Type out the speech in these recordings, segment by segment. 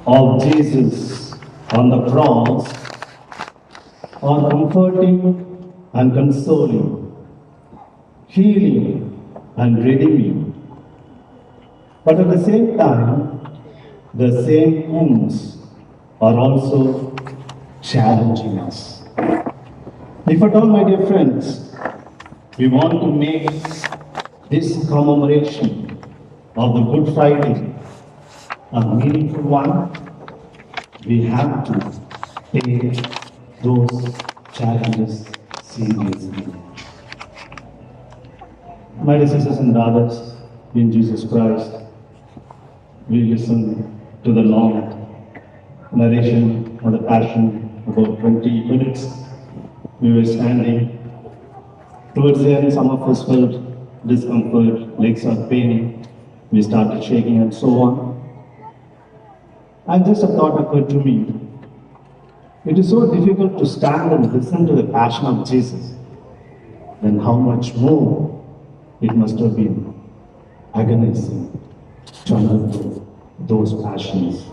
of Jesus on the cross are comforting and consoling, healing and redeeming. But at the same time, the same wounds are also challenging us. If at all, my dear friends, we want to make this commemoration of the Good Friday a meaningful one, we have to take those challenges seriously. My dear sisters and brothers in Jesus Christ, we listen to the long narration of the Passion, about 20 minutes. We were standing. Towards the end, some of us felt discomfort, legs are paining, we started shaking and so on. And just a thought occurred to me. It is so difficult to stand and listen to the passion of Jesus. Then how much more it must have been agonizing to undergo those passions.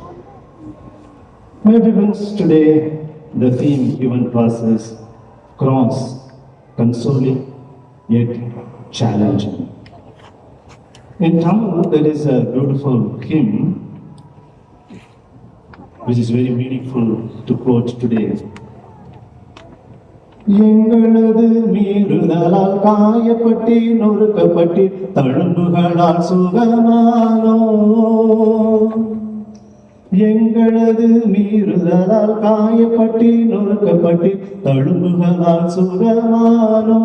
My dear friends, today the theme given to us is cross, consoling yet challenging. In Tamil, there is a beautiful hymn which is very meaningful to quote today. எங்களது மீறுதலால் காயப்பட்டி நொறுக்கப்பட்டி தழும்புகளால் சுகமானோ எங்களது மீறுதலால் காயப்பட்டி நொறுக்கப்பட்டி தழும்புகளால் சுகமானோ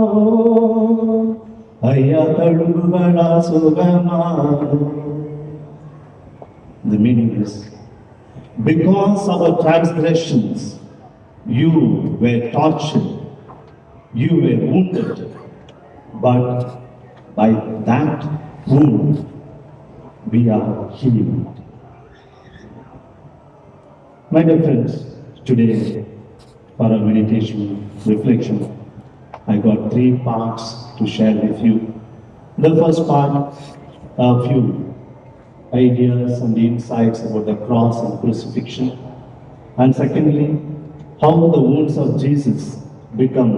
ஐயா தழும்புகளால் சுகமானோ. The meaning is, because of our transgressions, you were tortured, you were wounded, but by that wound we are healed. My dear friends, today for our meditation reflection, I got 3 parts to share with you. The first part, a few ideas and insights about the cross and crucifixion. And secondly, how the wounds of Jesus become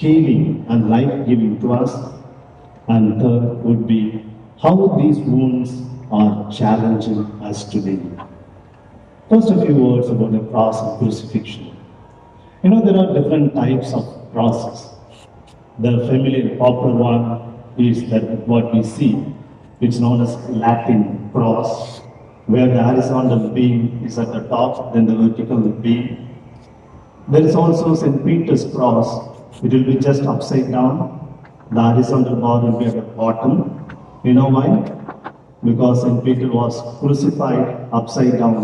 healing and life-giving to us. And third would be how these wounds are challenging us today. First, a few words about the cross and crucifixion. You know, there are different types of crosses. The familiar popular one is that what we see, it's known as Latin cross, where the horizontal beam is at the top, then the vertical beam. There is also St. Peter's cross. It will be just upside down. The horizontal bar will be at the bottom. You know why? Because St. Peter was crucified upside down.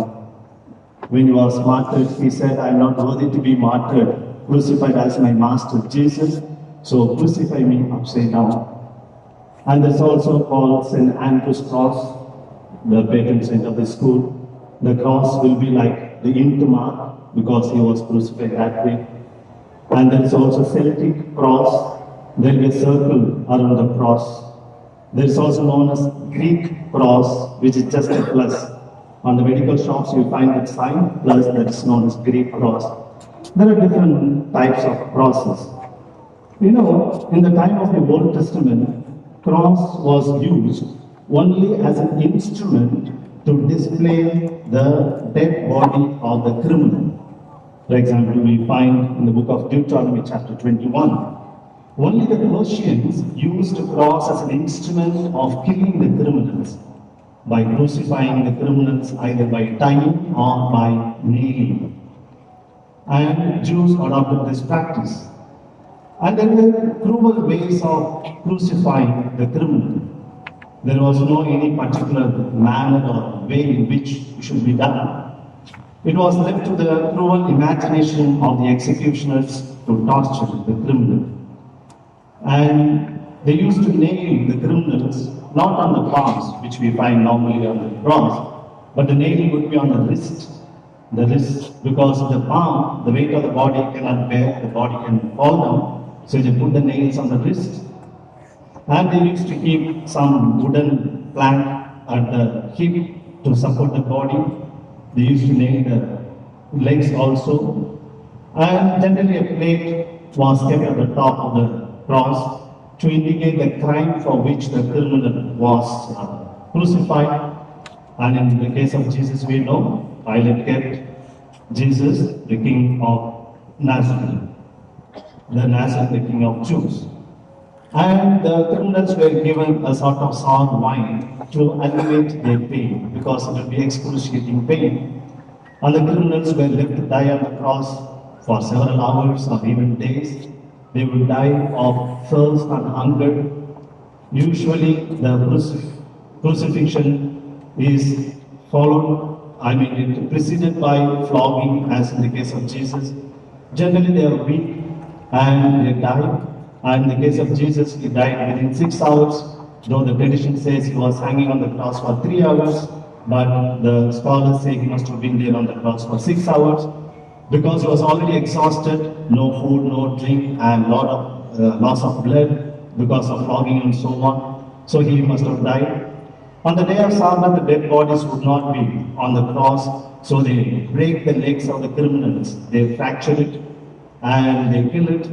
When he was martyred, he said, I am not worthy to be martyred, crucified as my master Jesus, so crucify me upside down. And there's also called St. Andrew's cross, the patron saint of the school. The cross will be like the int mark because he was crucified that way. And there is also Celtic cross. There will be a circle around the cross. There is also known as Greek cross, which is just a plus. On the medical shops, you find that sign, plus that is known as Greek cross. There are different types of crosses. You know, in the time of the Old Testament, cross was used only as an instrument to display the dead body of the criminal. For example, we find in the book of Deuteronomy chapter 21, only the Colossians used the cross as an instrument of killing the criminals by crucifying the criminals either by tying or by nailing. And Jews adopted this practice. And there were cruel ways of crucifying the criminal. There was no any particular manner or way in which it should be done. It was left to the cruel imagination of the executioners to torture the criminal. And they used to nail the criminals not on the palms, which we find normally on the cross, but the nail would be on the wrist. The wrist, because the palm, the weight of the body cannot bear, the body can fall down, so they put the nails on the wrist. And they used to keep some wooden plank at the hip to support the body. They used to nail the legs also. And generally a plate was kept at the top of the cross to indicate the crime for which the criminal was crucified. And in the case of Jesus, we know Pilate kept Jesus, the King of Nazareth, the King of Jews. And the criminals were given a sort of sour wine to alleviate their pain, because it would be excruciating pain. And the criminals were left to die on the cross for several hours or even days. They would die of thirst and hunger. Usually the crucifixion is followed, it is preceded by flogging, as in the case of Jesus. Generally they are weak and they die. And in the case of Jesus, he died within 6 hours, though the tradition says he was hanging on the cross for 3 hours, but the scholars say he must have been there on the cross for 6 hours, because he was already exhausted, no food, no drink, and lot of loss of blood because of flogging and so on. So he must have died. On the day of Sabbath, the dead bodies would not be on the cross, so they break the legs of the criminals, they fracture it, and they kill it,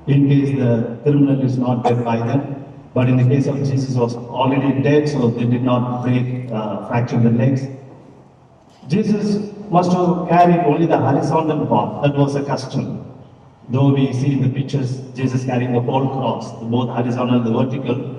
in case the criminal is not dead by then. But in the case of Jesus, was already dead, so they did not fracture the legs. Jesus must have carried only the horizontal part. That was a custom. Though we see in the pictures Jesus carrying the whole cross, both horizontal and the vertical.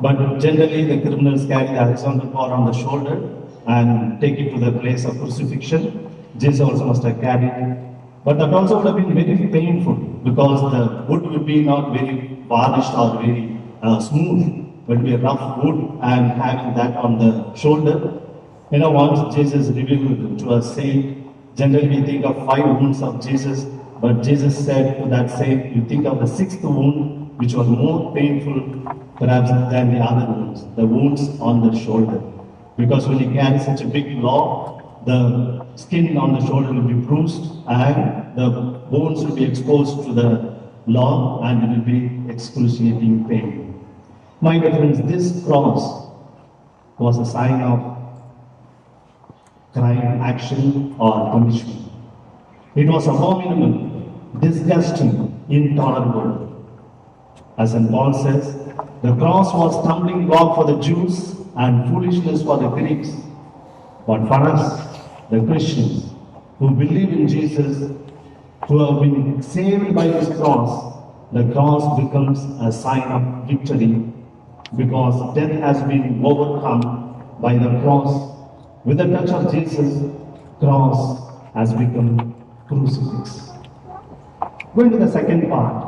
But generally the criminals carry the horizontal part on the shoulder and take it to the place of crucifixion. Jesus also must have carried it. But that also would have been very painful, because the wood would be not very varnished or very smooth, but it would be a rough wood, and having that on the shoulder. Once Jesus revealed to a saint, generally we think of 5 wounds of Jesus, but Jesus said to that saint, you think of the 6th wound, which was more painful perhaps than the other wounds, the wounds on the shoulder. Because when you carry such a big log, the skin on the shoulder will be bruised and the bones will be exposed to the log, and it will be excruciating pain. My dear friends, this cross was a sign of crime, action, or punishment. It was abominable, disgusting, intolerable. As St. Paul says, the cross was stumbling block for the Jews and foolishness for the Greeks. But for us, the Christians who believe in Jesus, who have been saved by His cross, the cross becomes a sign of victory, because death has been overcome by the cross. With the touch of Jesus, cross has become crucifix. Going to the second part,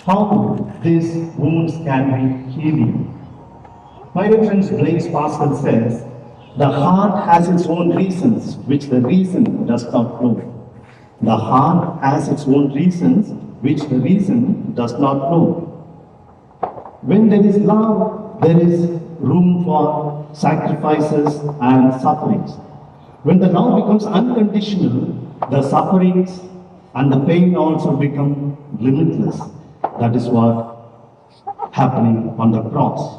how these wounds can be healing. My dear friends, Blaise Pascal says, the heart has its own reasons, which the reason does not know. The heart has its own reasons, which the reason does not know. When there is love, there is room for sacrifices and sufferings. When the love becomes unconditional, the sufferings and the pain also become limitless. That is what happening on the cross.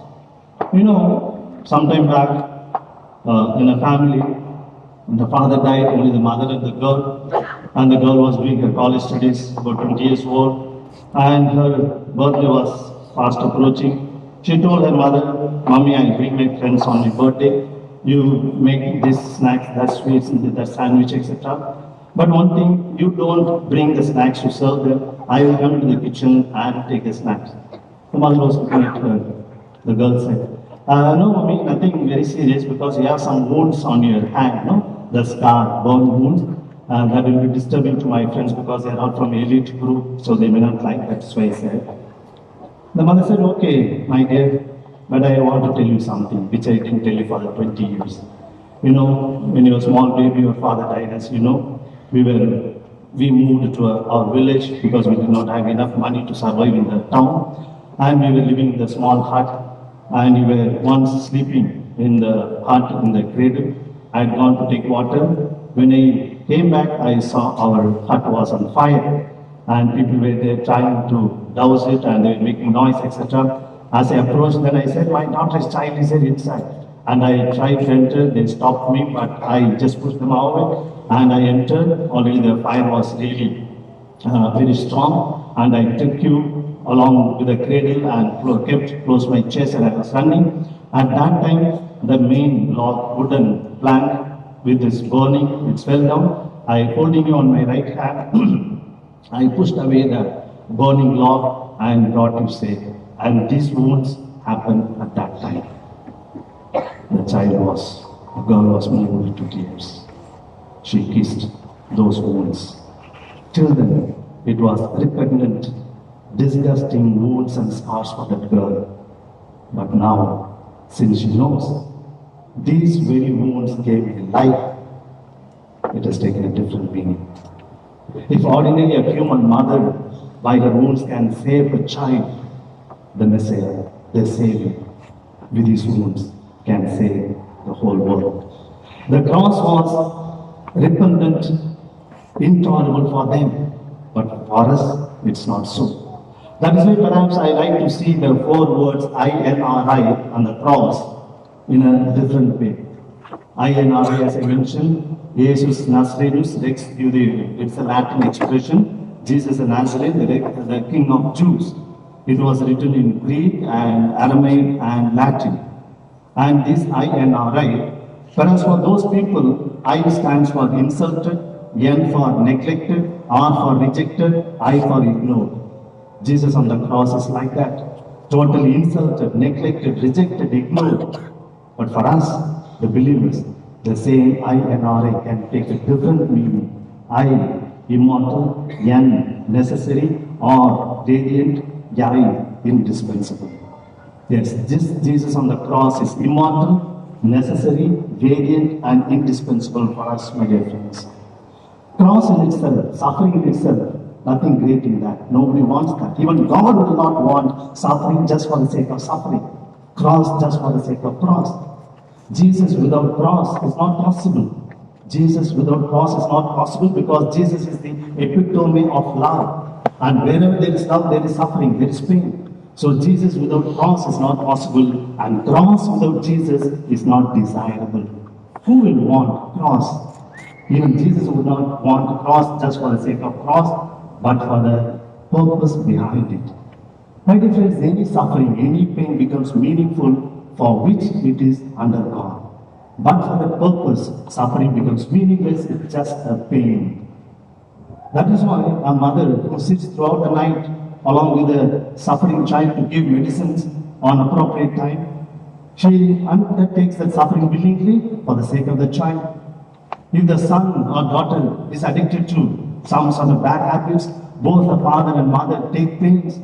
Sometime back, in a family, the father died, only the mother and the girl, and the girl was doing her college studies, about 20 years old, and her birthday was fast approaching. She told her mother, Mommy, I'll bring my friends on my birthday, you make this snacks, that sweets, that sandwich, etc. But one thing, you don't bring the snacks to serve them, I will come to the kitchen and take the snacks. The mother was looking at her. The girl said, no, Mommy, nothing very serious, because you have some wounds on your hand, no? The scar, burn wounds, and that will be disturbing to my friends because they are not from elite group, so they may not like that. That's why I said. The mother said, okay, my dear, but I want to tell you something which I didn't tell you for the 20 years. When you were a small baby, your father died, as you know. We moved to our village because we did not have enough money to survive in the town, and we were living in the small hut. And we were once sleeping in the hut, in the cradle. I had gone to take water. When I came back, I saw our hut was on fire, and people were there trying to douse it, and they were making noise, etc. As I approached, then I said, my daughter's child is there inside. and I tried to enter. They stopped me, but I just pushed them away, and I entered. Already the fire was really very strong, and I took you along with the cradle and kept close my chest, and I was running. At that time, the main log, wooden plank with this burning, it fell down. I holding you on my right hand, I pushed away the burning log and brought you safe. And these wounds happened at that time. The girl was moved to tears. She kissed those wounds. Till then, it was repugnant, disgusting wounds and scars for that girl. But now, since she knows, these very wounds gave me life. It has taken a different meaning. If ordinarily a human mother by her wounds can save a child, the Messiah, the Savior, with his wounds can save the whole world. The cross was repugnant, intolerable for them, but for us, it's not so. That is why perhaps I like to see the 4 words INRI on the cross in a different way. INRI, as I mentioned, Jesus Nazarenus Rex Judeo. It's a Latin expression. Jesus the Nazarene, the King of Jews. It was written in Greek and Aramaic and Latin. And this INRI, perhaps for those people, I stands for insulted, N for neglected, R for rejected, I for ignored. Jesus on the cross is like that. Totally insulted, neglected, rejected, ignored. But for us, the believers, the same INRI can take a different meaning. I, immortal, N, necessary, or radiant, I, indispensable. Yes, this Jesus on the cross is immortal, necessary, radiant, and indispensable for us, my dear friends. Cross in itself, suffering in itself, nothing great in that. Nobody wants that. Even God will not want suffering just for the sake of suffering. Cross just for the sake of cross. Jesus without cross is not possible. Jesus without cross is not possible because Jesus is the epitome of love. And wherever there is love, there is suffering, there is pain. So Jesus without cross is not possible, and cross without Jesus is not desirable. Who will want cross? Even Jesus would not want a cross just for the sake of cross, but for the purpose behind it. My dear friends, any suffering, any pain becomes meaningful for which it is undergone. But for the purpose, suffering becomes meaningless, it's just a pain. That is why a mother who sits throughout the night along with a suffering child to give medicines on appropriate time, she undertakes that suffering willingly for the sake of the child. If the son or daughter is addicted to some sort of bad habits, both the father and mother take pains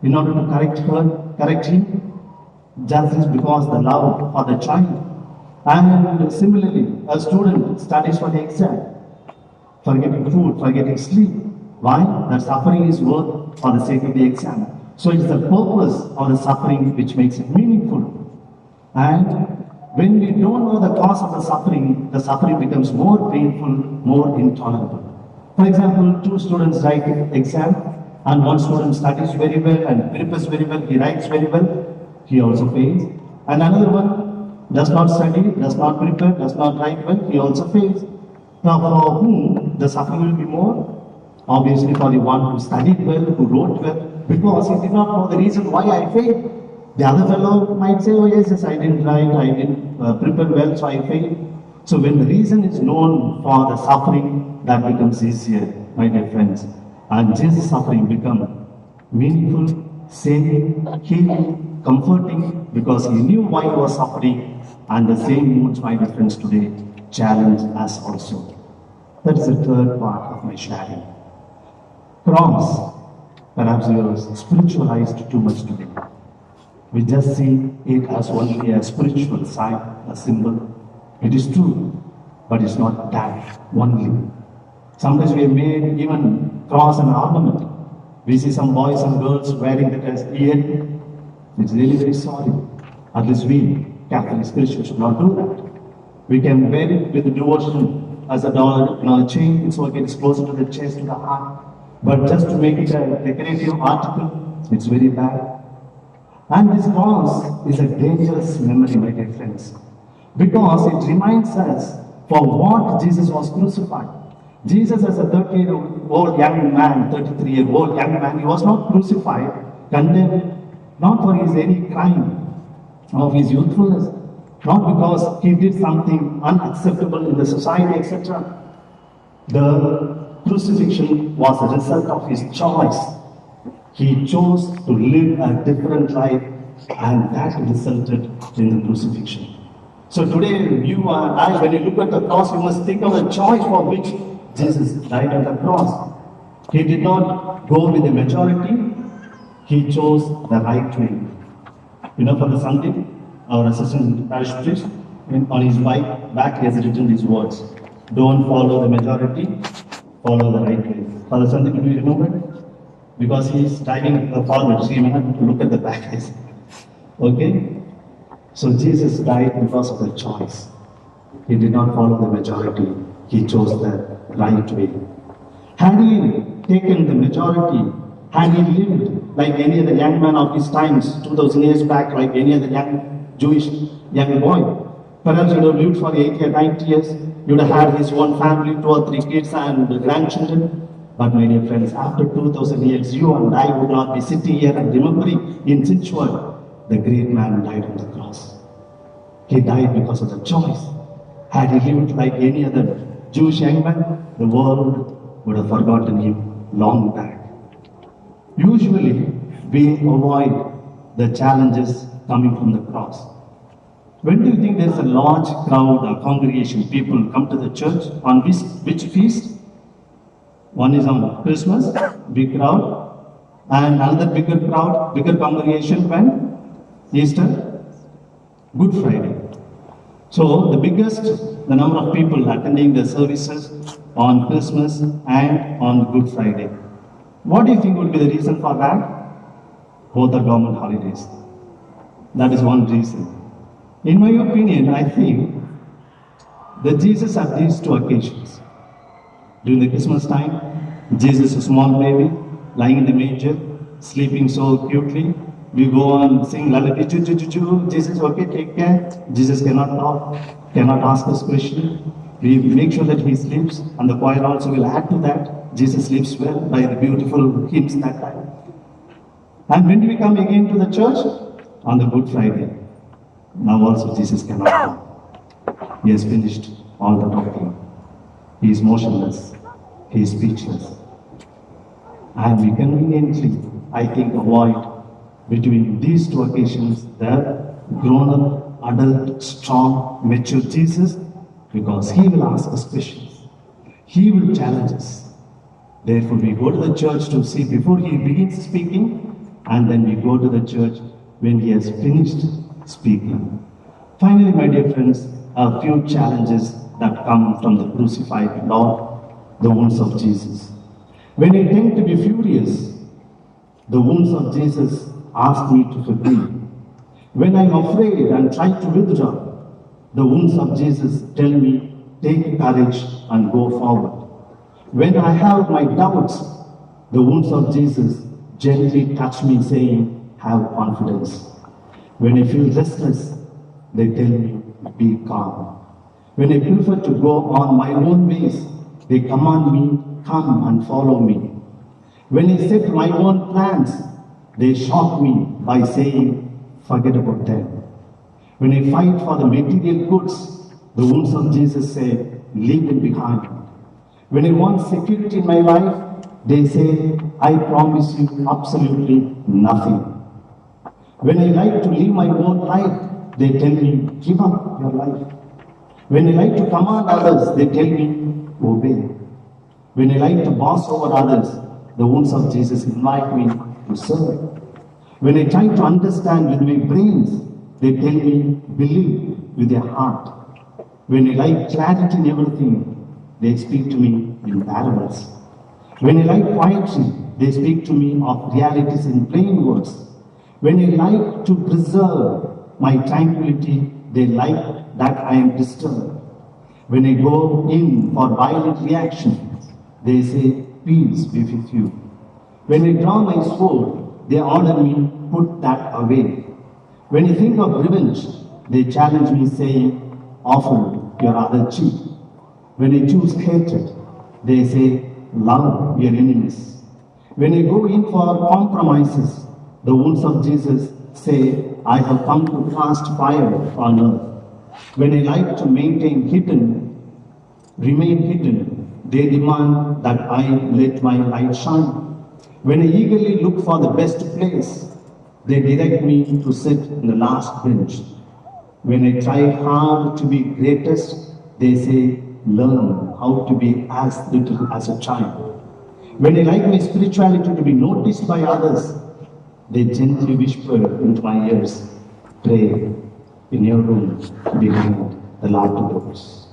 in order to correct him, just because the love for the child. And similarly, a student studies for the exam, forgetting food, forgetting sleep. Why? That suffering is worth for the sake of the exam. So it's the purpose of the suffering which makes it meaningful. And when we don't know the cause of the suffering becomes more painful, more intolerable. For example, 2 students write exam, and one student studies very well and prepares very well, he writes very well, he also fails. And another one does not study, does not prepare, does not write well, he also fails. Now for whom the suffering will be more? Obviously for the one who studied well, who wrote well, because he did not know the reason why I failed. The other fellow might say, oh yes, I didn't write, I didn't prepare well, so I failed. So when the reason is known for the suffering, that becomes easier, my dear friends. And Jesus' suffering become meaningful, saving, healing, comforting, because he knew why he was suffering, and the same wounds, my dear friends, today challenge us also. That is the third part of my sharing. Cross, perhaps we are spiritualized too much today. We just see it as only a spiritual sign, a symbol. It is true, but it's not that only. Sometimes we have made even cross an ornament. We see some boys and girls wearing that as ear. It's really very sorry. At least we, Catholic Christians, should not do that. We can wear it with devotion as a dollar chain, so it is closer to the chest, to the heart. But just to make it a decorative article, it's very bad. And this cross is a dangerous memory, my dear friends. because it reminds us for what Jesus was crucified. Jesus, as a 30-year-old young man, 33-year-old young man, he was not crucified, condemned, not for his any crime of his youthfulness, not because he did something unacceptable in the society, etc. The crucifixion was a result of his choice. He chose to live a different life, and that resulted in the crucifixion. So today, you and I, when you look at the cross, you must think of the choice for which Jesus died on the cross. He did not go with the majority, he chose the right way. You know, for the Sunday, our assistant parish priest, on his back, he has written these words: don't follow the majority, follow the right way. For the Sunday, do you remember? Because he is driving forward, so you may have to look at the back. Okay? So Jesus died because of the choice. He did not follow the majority, he chose the right way. Had he taken the majority, had he lived like any other young man of his times, 2000 years back, like any other young Jewish young boy, perhaps he would have lived for 80 or 90 years, he would have had his own family, 2 or 3 kids and grandchildren. But my dear friends, after 2000 years, you and I would not be sitting here and remembering in Jeyard, the great man died on the cross. He died because of the choice. Had he lived like any other Jewish young man, the world would have forgotten him long back. Usually, we avoid the challenges coming from the cross. When do you think there's a large crowd or congregation, people come to the church? On which feast? One is on Christmas, big crowd, and another bigger crowd, bigger congregation when? Easter, Good Friday. So the biggest, the number of people attending the services on Christmas and on Good Friday. What do you think would be the reason for that? Both are government holidays. That is one reason. In my opinion, I think that Jesus had these 2 occasions. During the Christmas time, Jesus, a small baby, lying in the manger, sleeping so cutely. We go on sing lullaby, choo choo choo choo. Jesus, okay, take care. Jesus cannot talk, cannot ask us question. We make sure that he sleeps, and the choir also will add to that. Jesus sleeps well by the beautiful hymns that time. And when do we come again to the church? On the Good Friday. Now also Jesus cannot talk. He has finished all the talking. He is motionless. He is speechless. And we conveniently, I think, avoid between these 2 occasions the grown-up, adult, strong, mature Jesus, because he will ask us questions. He will challenge us. Therefore, we go to the church to see before he begins speaking, and then we go to the church when he has finished speaking. Finally, my dear friends, a few challenges that come from the crucified Lord, the wounds of Jesus. When I tend to be furious, the wounds of Jesus ask me to forgive. When I'm afraid and try to withdraw, the wounds of Jesus tell me, take courage and go forward. When I have my doubts, the wounds of Jesus gently touch me, saying, have confidence. When I feel restless, they tell me, be calm. When I prefer to go on my own ways, they command me, come and follow me. When I set my own plans, they shock me by saying, forget about them. When I fight for the material goods, the wounds of Jesus say, leave them behind. When I want security in my life, they say, I promise you absolutely nothing. When I like to live my own life, they tell me, give up your life. When I like to command others, they tell me, obey. When I like to boss over others, the wounds of Jesus invite me to serve. When I try to understand with my brains, they tell me, believe with your heart. When I like clarity in everything, they speak to me in parables. When I like poetry, they speak to me of realities in plain words. When I like to preserve my tranquility, they like that I am disturbed. When I go in for violent reactions, they say, peace be with you. When I draw my sword, they order me, put that away. When I think of revenge, they challenge me, saying, offer your other cheek. When you choose hatred, they say, love your enemies. When you go in for compromises, the wounds of Jesus say, I have come to cast fire on earth. When you like to remain hidden, they demand that I let my light shine. When I eagerly look for the best place, they direct me to sit in the last bench. When I try hard to be greatest, they say, learn how to be as little as a child. When I like my spirituality to be noticed by others, they gently whisper into my ears, pray in your room behind the locked doors.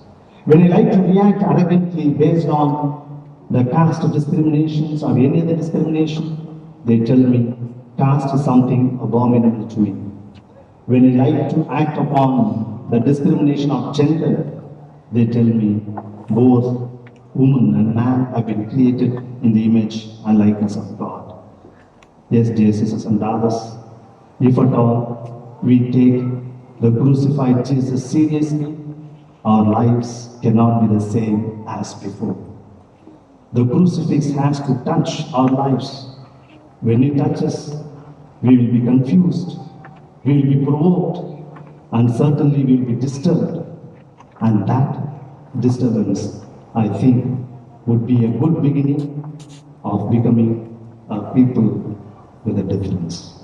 When I like to react arrogantly based on the caste discriminations or any other discrimination, they tell me caste is something abominable to me. When I like to act upon the discrimination of gender, they tell me both woman and man have been created in the image and likeness of God. Yes, dear sisters and brothers, if at all we take the crucified Jesus seriously, our lives cannot be the same as before. The crucifix has to touch our lives. When it touches, we will be confused, we will be provoked, and certainly we will be disturbed. And that disturbance, I think, would be a good beginning of becoming a people with a difference.